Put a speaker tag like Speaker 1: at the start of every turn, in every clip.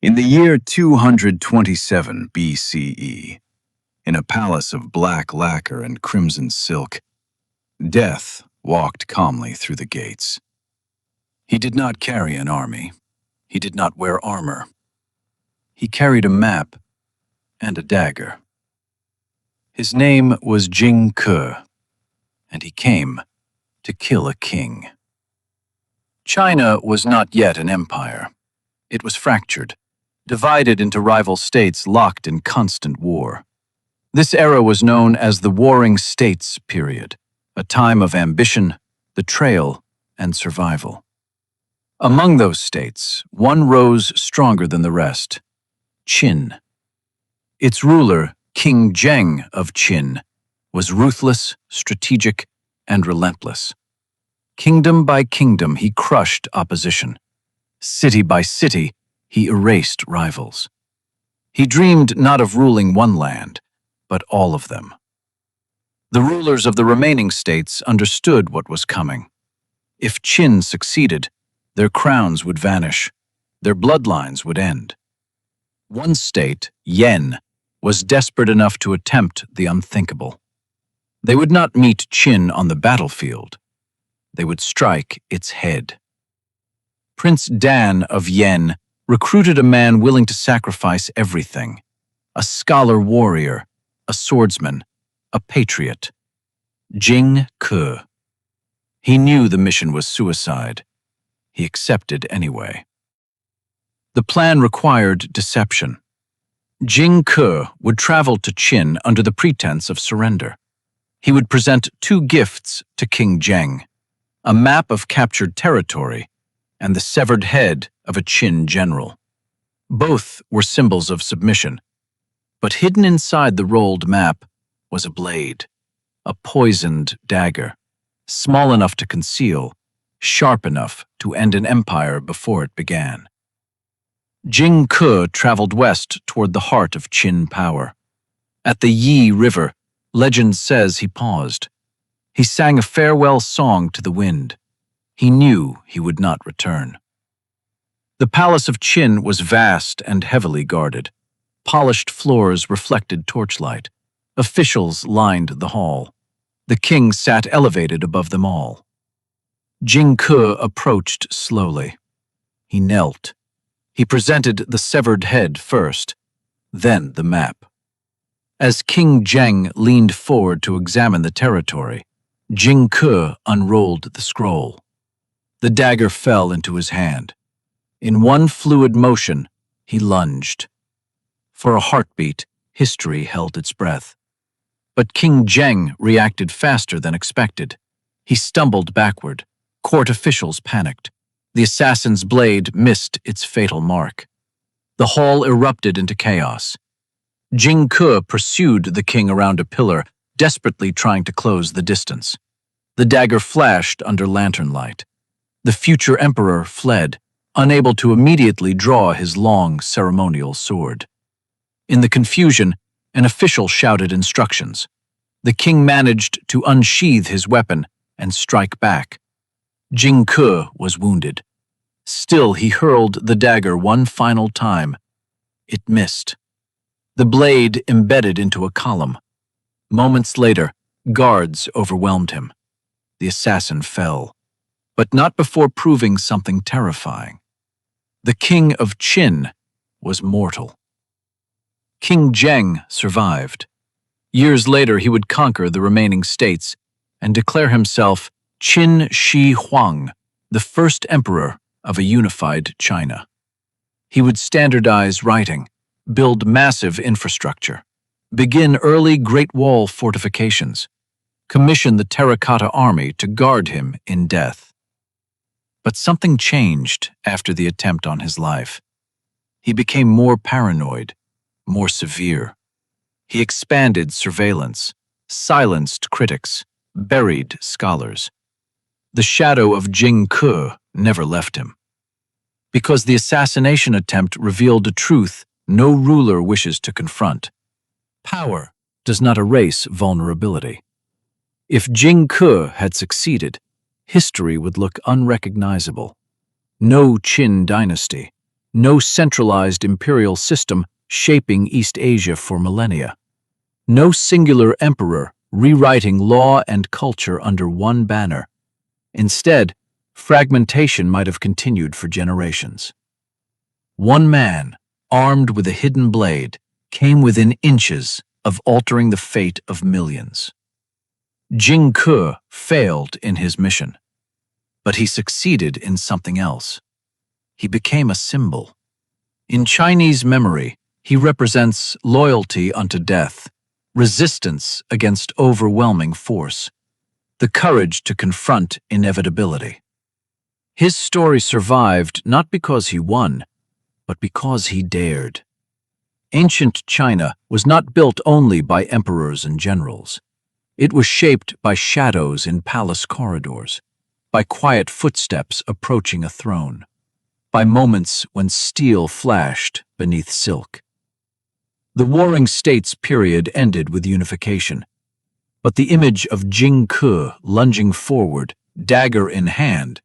Speaker 1: In the year 227 BCE, in a palace of black lacquer and crimson silk, Death walked calmly through the gates. He did not carry an army. He did not wear armor. He carried a map and a dagger. His name was Jing Ke, and he came to kill a king. China was not yet an empire. It was fractured, divided into rival states locked in constant war. This era was known as the Warring States period, a time of ambition, betrayal, and survival. Among those states, one rose stronger than the rest: Qin. Its ruler, King Zheng of Qin, was ruthless, strategic, and relentless. Kingdom by kingdom, he crushed opposition. City by city, he erased rivals. He dreamed not of ruling one land, but all of them. The rulers of the remaining states understood what was coming. If Qin succeeded, their crowns would vanish, their bloodlines would end. One state, Yan, was desperate enough to attempt the unthinkable. They would not meet Qin on the battlefield. They would strike its head. Prince Dan of Yan recruited a man willing to sacrifice everything: a scholar warrior, a swordsman, a patriot. Jing Ke. He knew the mission was suicide. He accepted anyway. The plan required deception. Jing Ke would travel to Qin under the pretense of surrender. He would present two gifts to King Zheng: a map of captured territory and the severed head of a Qin general. Both were symbols of submission, but hidden inside the rolled map was a blade, a poisoned dagger, small enough to conceal, sharp enough to end an empire before it began. Jing Ke traveled west toward the heart of Qin power. At the Yi River, legend says he paused. He sang a farewell song to the wind. He knew he would not return. The palace of Qin was vast and heavily guarded. Polished floors reflected torchlight. Officials lined the hall. The king sat elevated above them all. Jing Ke approached slowly. He knelt. He presented the severed head first, then the map. As King Zheng leaned forward to examine the territory, Jing Ke unrolled the scroll. The dagger fell into his hand. In one fluid motion, he lunged. For a heartbeat, history held its breath. But King Zheng reacted faster than expected. He stumbled backward. Court officials panicked. The assassin's blade missed its fatal mark. The hall erupted into chaos. Jing Ke pursued the king around a pillar, desperately trying to close the distance. The dagger flashed under lantern light. The future emperor fled, unable to immediately draw his long ceremonial sword. In the confusion, an official shouted instructions. The king managed to unsheath his weapon and strike back. Jing Ke was wounded. Still, he hurled the dagger one final time. It missed. The blade embedded into a column. Moments later, guards overwhelmed him. The assassin fell, but not before proving something terrifying. The king of Qin was mortal. King Zheng survived. Years later, he would conquer the remaining states and declare himself Qin Shi Huang, the first emperor of a unified China. He would standardize writing, build massive infrastructure, begin early Great Wall fortifications, commission the terracotta army to guard him in death. But something changed after the attempt on his life. He became more paranoid, more severe. He expanded surveillance, silenced critics, buried scholars. The shadow of Jing Ke never left him. Because the assassination attempt revealed a truth no ruler wishes to confront. Power does not erase vulnerability. If Jing Ke had succeeded, history would look unrecognizable. No Qin dynasty,
Speaker 2: no centralized imperial system shaping East Asia for millennia. No singular emperor rewriting law and culture under one banner. Instead, fragmentation might have continued for generations. One man, armed with a hidden blade, came within inches of altering the fate of millions. Jing Ke failed in his mission, but he succeeded in something else. He became a symbol. In Chinese memory, he represents loyalty unto death, resistance against overwhelming force, the courage to confront inevitability. His story survived not because he won, but because he dared. Ancient China was not built only by emperors and generals. It was shaped by shadows in palace corridors, by quiet footsteps approaching a throne, by moments when steel flashed beneath silk. The Warring States period ended with unification, but the image of Jing Ke lunging forward, dagger in hand,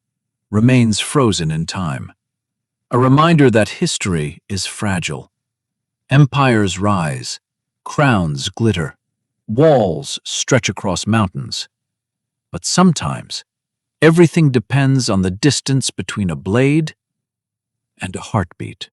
Speaker 2: remains frozen in time. A reminder that history is fragile. Empires rise, crowns glitter, walls stretch across mountains. But sometimes, everything depends on the distance between a blade and a heartbeat.